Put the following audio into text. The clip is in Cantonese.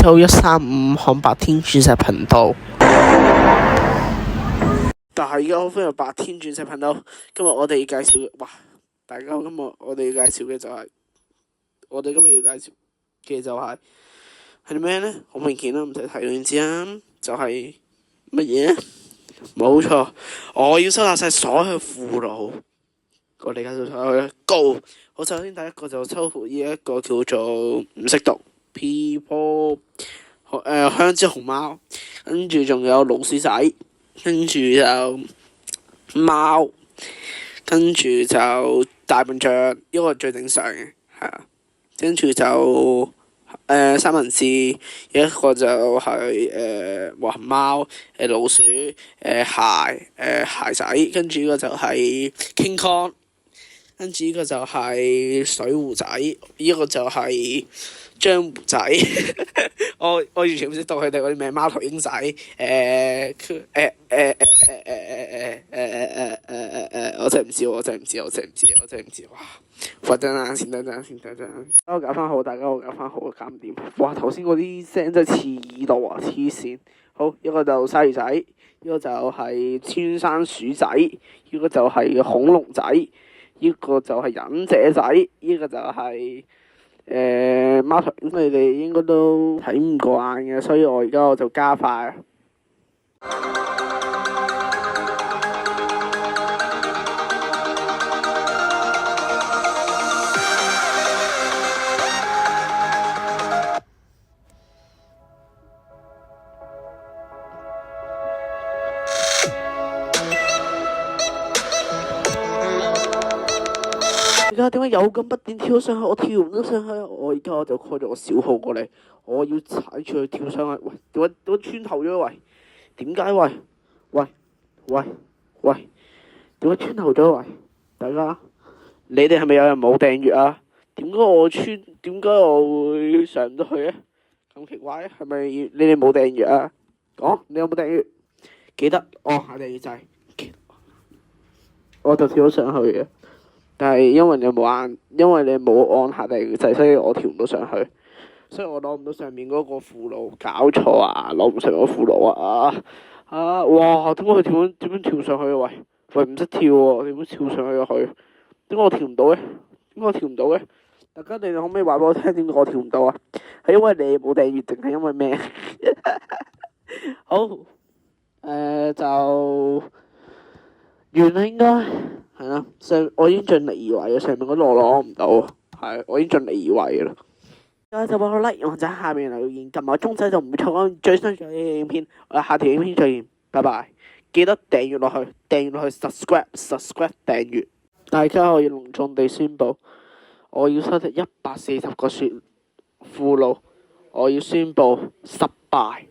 收135看白天鑽石頻道。但係而家好歡迎白天鑽石頻道。今日我哋介紹大家好，今日我哋要介紹嘅就係、我哋今日要介紹嘅就係啲咩呢？好明顯啦，唔使睇都知啦，就係乜嘢？冇錯，我要收納晒所有附錄。我哋介紹所有嘅Go。好，首先第一個就抽呢一個叫做唔識讀 People 香蕉熊貓，跟住仲有老鼠仔，跟住就貓，跟住就大笨象，呢個係最正常嘅，係啊，跟住就三文治，一個就係黃貓，老鼠，鞋仔，跟住呢個就係 King Kong，跟住呢個就係水壺仔，呢個就係漿糊仔。我完全唔識讀佢哋嗰啲名，貓頭鷹仔，我真係唔知，哇！等陣先，我搞翻好，大家我搞翻好，搞唔掂。哇！頭先嗰啲聲真係刺耳到啊，黐線。好，一個就鯊魚仔，呢個就係穿山鼠仔，呢個就係恐龍仔，呢個就係忍者仔，呢個就係貓頭鷹，你哋應該都睇唔過眼嘅，所以我而家就加快。而家點解有咁不斷跳上去？我跳唔到上去，我而家就開咗個小號過嚟，我要踩住佢跳上去。喂，點解穿頭咗？喂，點解？喂，點解穿頭咗？喂，大家，你哋係咪有人冇訂閱啊？點解我會上唔到去咧？咁奇怪，係咪你哋冇訂閱啊？講，你有冇訂閱？記得按下訂閱掣，我就跳咗上去嘅。但係因為你冇按下訂閱掣，所以我跳唔到上去，所以我攞唔到上面嗰個附錄。搞錯啊！攞唔上個附錄啊！哇！點解佢點樣跳上去啊？喂，唔識跳喎，點樣跳上去啊佢？點解我跳唔到嘅？大家你哋可唔可以話俾我聽點解我跳唔到啊？係因為你冇訂閱定係因為咩？好，就完啦應該。係啦，我已經盡力而為嘅，上面嗰度我攞唔到，係我已經盡力而為嘅啦。而家就幫我 like 或者下面留言，撳埋鐘仔就唔會錯過最新嘅影片。我下條影片再見，拜拜！記得訂閱落去，subscribe 訂閱。大家我要隆重地宣佈，我要收集140個附錄，我要宣佈失敗。